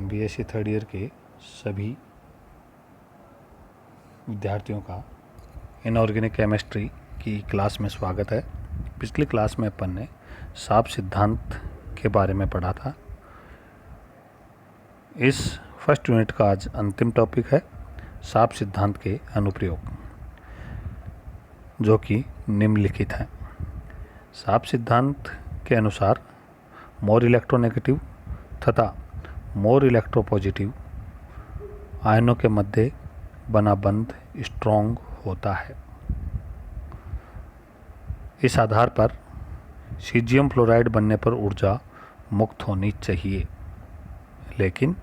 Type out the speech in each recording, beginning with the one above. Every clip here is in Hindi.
बीएससी थर्ड ईयर के सभी विद्यार्थियों का इनऑर्गेनिक केमिस्ट्री की क्लास में स्वागत है। पिछली क्लास में अपन ने साप सिद्धांत के बारे में पढ़ा था। इस फर्स्ट यूनिट का आज अंतिम टॉपिक है साप सिद्धांत के अनुप्रयोग, जो कि निम्नलिखित हैं। साप सिद्धांत के अनुसार मोर इलेक्ट्रोनेगेटिव तथा मोर इलेक्ट्रोपॉजिटिव आयनों के मध्य बना बंध स्ट्रॉन्ग होता है। इस आधार पर सीजियम फ्लोराइड बनने पर ऊर्जा मुक्त होनी चाहिए, लेकिन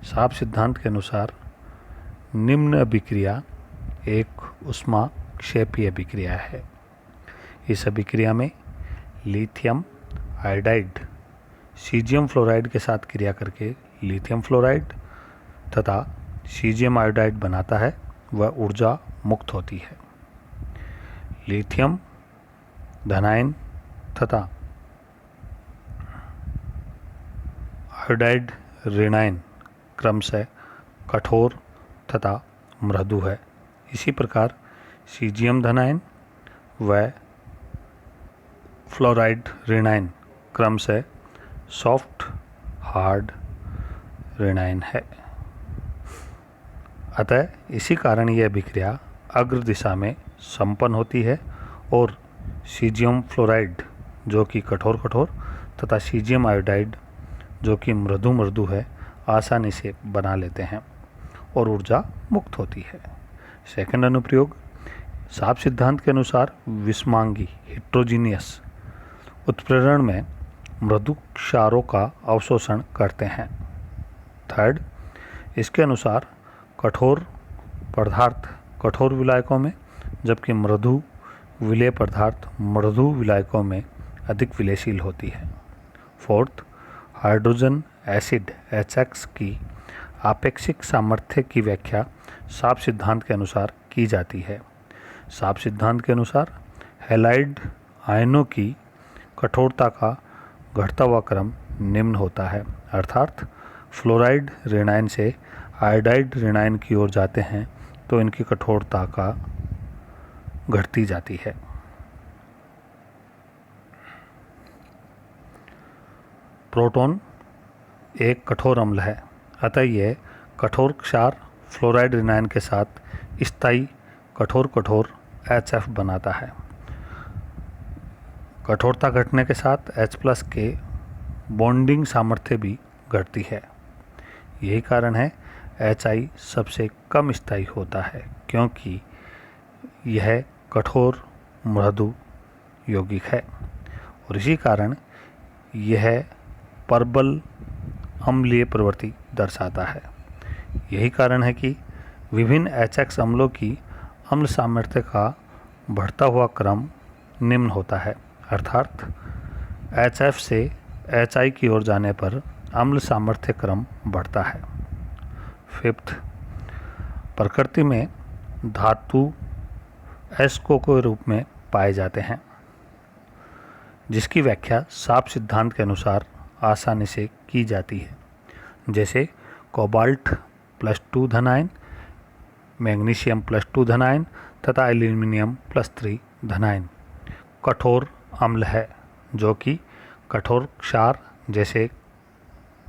साप सिद्धांत के अनुसार निम्न अभिक्रिया एक ऊष्मा क्षेपीय अभिक्रिया है। इस अभिक्रिया में लिथियम आयोडाइड सीजियम फ्लोराइड के साथ क्रिया करके लिथियम फ्लोराइड तथा सीजियम आयोडाइड बनाता है, वह ऊर्जा मुक्त होती है। लिथियम धनायन तथा आयोडाइड ऋणायन क्रमशः कठोर तथा मृदु है। इसी प्रकार सीजियम धनायन व फ्लोराइड ऋणायन क्रमशः सॉफ्ट हार्ड ऋणायन है। अतः इसी कारण यह अभिक्रिया अग्र दिशा में संपन्न होती है और सीजियम फ्लोराइड जो कि कठोर तथा सीजियम आयोडाइड जो कि मृदु है आसानी से बना लेते हैं और ऊर्जा मुक्त होती है। सेकंड अनुप्रयोग, साप सिद्धांत के अनुसार विषमांगी हेट्रोजीनियस उत्प्रेरण में मृदु क्षारों का अवशोषण करते हैं। थर्ड, इसके अनुसार कठोर पदार्थ कठोर विलायकों में जबकि मृदु विलेय पदार्थ मृदु विलायकों में अधिक विलयशील होती है। फोर्थ, हाइड्रोजन एसिड HX की आपेक्षिक सामर्थ्य की व्याख्या साप सिद्धांत के अनुसार की जाती है। साप सिद्धांत के अनुसार हैलाइड आयनों की कठोरता का घटता हुआ क्रम निम्न होता है, अर्थात फ्लोराइड ऋणायन से आयोडाइड ऋणायन की ओर जाते हैं तो इनकी कठोरता का घटती जाती है। प्रोटॉन एक कठोर अम्ल है, अतः यह कठोर क्षार फ्लोराइड ऋणायन के साथ स्थायी कठोर HF बनाता है। कठोरता घटने के साथ H+ के बॉन्डिंग सामर्थ्य भी घटती है। यही कारण है HI सबसे कम स्थायी होता है, क्योंकि यह कठोर मृदु यौगिक है और इसी कारण यह प्रबल अम्लीय प्रवृत्ति दर्शाता है। यही कारण है कि विभिन्न HX अम्लों की अम्ल सामर्थ्य का बढ़ता हुआ क्रम निम्न होता है, अर्थात HF से HI की ओर जाने पर अम्ल सामर्थ्य क्रम बढ़ता है। फिफ्थ, प्रकृति में धातु एस्को के रूप में पाए जाते हैं, जिसकी व्याख्या साप सिद्धांत के अनुसार आसानी से की जाती है, जैसे कोबाल्ट +2 धनायन, मैग्नीशियम +2 धनायन तथा एल्यूमिनियम +3 धनायन कठोर अम्ल है, जो कि कठोर क्षार जैसे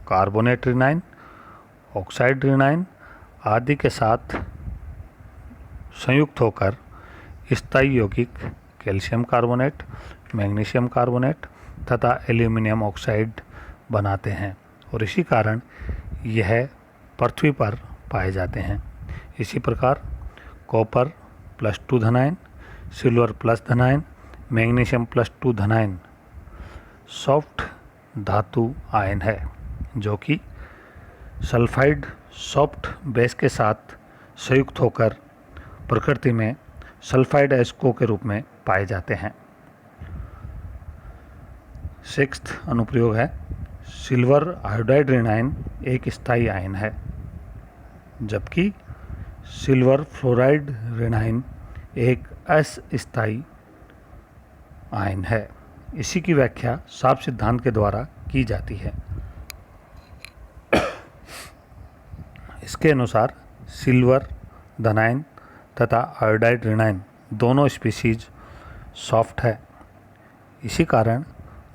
कार्बोनेट ऋणायन, ऑक्साइड ऋणायन आदि के साथ संयुक्त होकर स्थायी यौगिक कैल्शियम कार्बोनेट, मैग्नीशियम कार्बोनेट तथा एल्यूमिनियम ऑक्साइड बनाते हैं और इसी कारण यह पृथ्वी पर पाए जाते हैं। इसी प्रकार कॉपर +2 धनायन, सिल्वर धनायन, मैग्नीशियम +2 धनायन सॉफ्ट धातु आयन है, जो कि सल्फाइड सॉफ्ट बेस के साथ संयुक्त होकर प्रकृति में सल्फाइड एस्को के रूप में पाए जाते हैं। सिक्स्थ अनुप्रयोग है, सिल्वर आयोडाइड ऋणायन एक स्थायी आयन है, जबकि सिल्वर फ्लोराइड ऋणायन एक अस्थायी आयन है। इसी की व्याख्या साप सिद्धांत के द्वारा की जाती है। इसके अनुसार सिल्वर धनायन तथा आयोडाइड ऋणायन दोनों स्पीशीज सॉफ्ट है। इसी कारण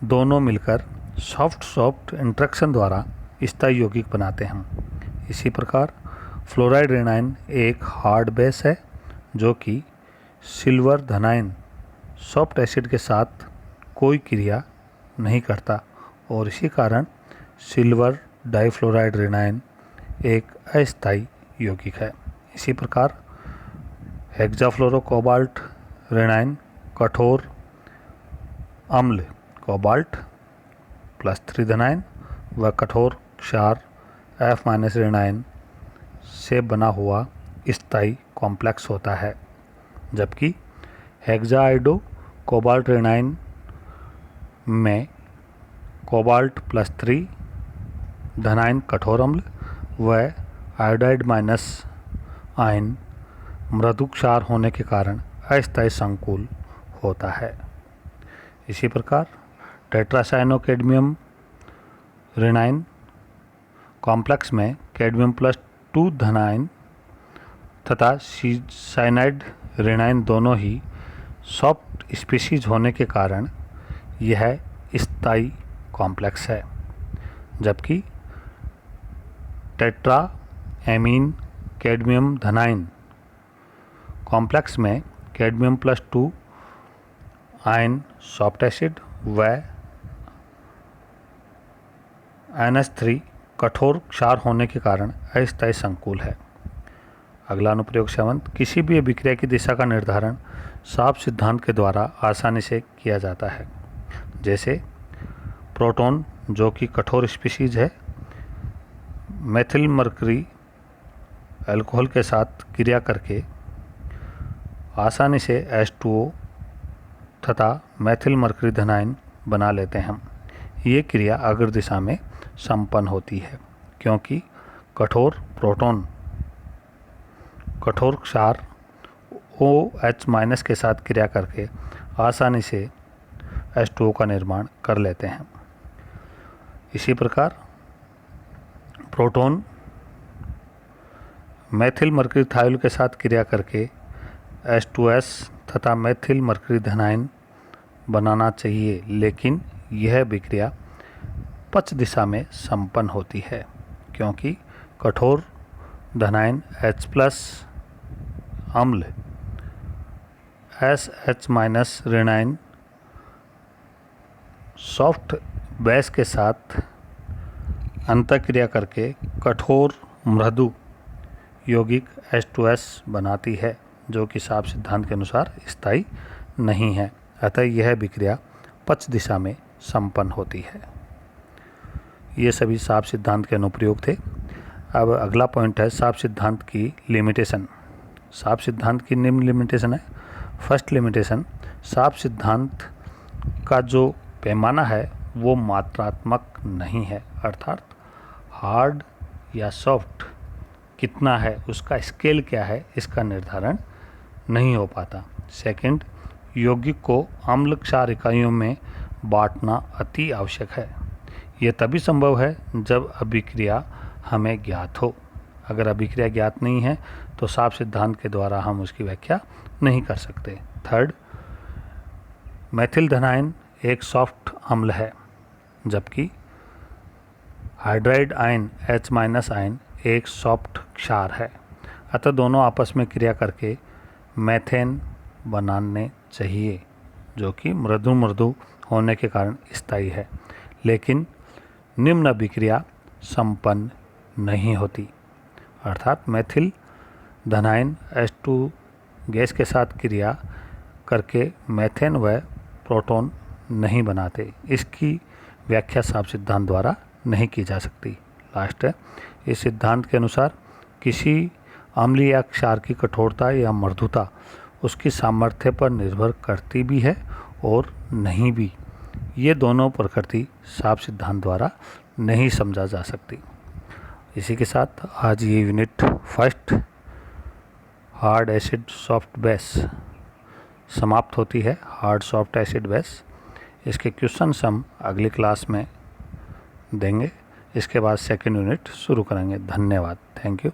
दोनों मिलकर सॉफ्ट इंटरेक्शन द्वारा स्थायी यौगिक बनाते हैं। इसी प्रकार फ्लोराइड ऋणायन एक हार्ड बेस है जो कि सिल्वर धनायन सॉफ्ट एसिड के साथ कोई क्रिया नहीं करता और इसी कारण सिल्वर डाइफ्लोराइड ऋणायन एक अस्थायी यौगिक है। इसी प्रकार हेक्साफ्लोरोकोबाल्ट ऋणायन कठोर अम्ल कोबाल्ट +3 धनायन व कठोर क्षार F- ऋणायन से बना हुआ स्थायी कॉम्प्लेक्स होता है, जबकि हेक्साआइडो कोबाल्ट ऋणायन में कोबाल्ट +3 धनायन कठोर अम्ल व आयोडाइड माइनस आयन मृदु क्षार होने के कारण अस्थायी संकुल होता है। इसी प्रकार टेट्रासाइनोकैडमियम ऋणायन कॉम्प्लेक्स में कैडमियम +2 धनायन तथा साइनाइड ऋणायन दोनों ही सॉफ्ट स्पीशीज होने के कारण यह स्थायी कॉम्प्लेक्स है, जबकि टेट्रा एमीन कैडमियम धनायन कॉम्प्लेक्स में कैडमियम +2 आयन सॉफ्ट एसिड व NH3 कठोर क्षार होने के कारण अस्थायी संकुल है। अगला अनुप्रयोग 7, किसी भी अभिक्रिया की दिशा का निर्धारण साफ सिद्धांत के द्वारा आसानी से किया जाता है। जैसे प्रोटॉन जो कि कठोर स्पीशीज है मेथिल मरकरी अल्कोहल के साथ क्रिया करके आसानी से H2O तथा मेथिल मरकरी धनायन बना लेते हैं। ये क्रिया अग्र दिशा में संपन्न होती है क्योंकि कठोर प्रोटॉन कठोर क्षार OH- के साथ क्रिया करके आसानी से H2O का निर्माण कर लेते हैं। इसी प्रकार प्रोटॉन मेथिल मरकरी थायोल के साथ क्रिया करके H2S तथा मेथिल मरकरी धनायन बनाना चाहिए, लेकिन यह विक्रिया पक्ष दिशा में संपन्न होती है क्योंकि कठोर धनायन H+ अम्ल SH- ऋणायन सॉफ्ट बेस के साथ अंतःक्रिया करके कठोर मृदु यौगिक H2S बनाती है जो कि साफ सिद्धांत के अनुसार स्थायी नहीं है, अतः यह विक्रिया पक्ष दिशा में संपन्न होती है। ये सभी साफ सिद्धांत के अनुप्रयोग थे। अब अगला पॉइंट है साफ सिद्धांत की लिमिटेशन। साफ सिद्धांत की निम्न लिमिटेशन है। फर्स्ट लिमिटेशन, साफ सिद्धांत का जो पैमाना है वो मात्रात्मक नहीं है, अर्थात हार्ड या सॉफ्ट कितना है उसका स्केल क्या है इसका निर्धारण नहीं हो पाता। सेकंड, यौगिक को अम्ल क्षार इकाइयों में बांटना अति आवश्यक है। यह तभी संभव है जब अभिक्रिया हमें ज्ञात हो। अगर अभिक्रिया ज्ञात नहीं है तो साफ सिद्धांत के द्वारा हम उसकी व्याख्या नहीं कर सकते। थर्ड, मेथिल धनायन एक सॉफ्ट अम्ल है जबकि हाइड्राइड आयन H- आयन एक सॉफ्ट क्षार है, अतः दोनों आपस में क्रिया करके मेथेन बनाने चाहिए जो कि मृदु होने के कारण स्थायी है, लेकिन निम्न अभिक्रिया संपन्न नहीं होती, अर्थात मेथिल धनायन H2 गैस के साथ क्रिया करके मेथेन व प्रोटॉन नहीं बनाते। इसकी व्याख्या साफ सिद्धांत द्वारा नहीं की जा सकती। लास्ट है, इस सिद्धांत के अनुसार किसी अम्ल या क्षार की कठोरता या मृदुता उसकी सामर्थ्य पर निर्भर करती भी है और नहीं भी। ये दोनों प्रकृति साफ सिद्धांत द्वारा नहीं समझा जा सकती। इसी के साथ आज ये unit first hard acid soft base समाप्त होती है। हार्ड सॉफ्ट एसिड बेस, इसके क्वेश्चंस हम अगली क्लास में देंगे। इसके बाद सेकंड यूनिट शुरू करेंगे। धन्यवाद। Thank you.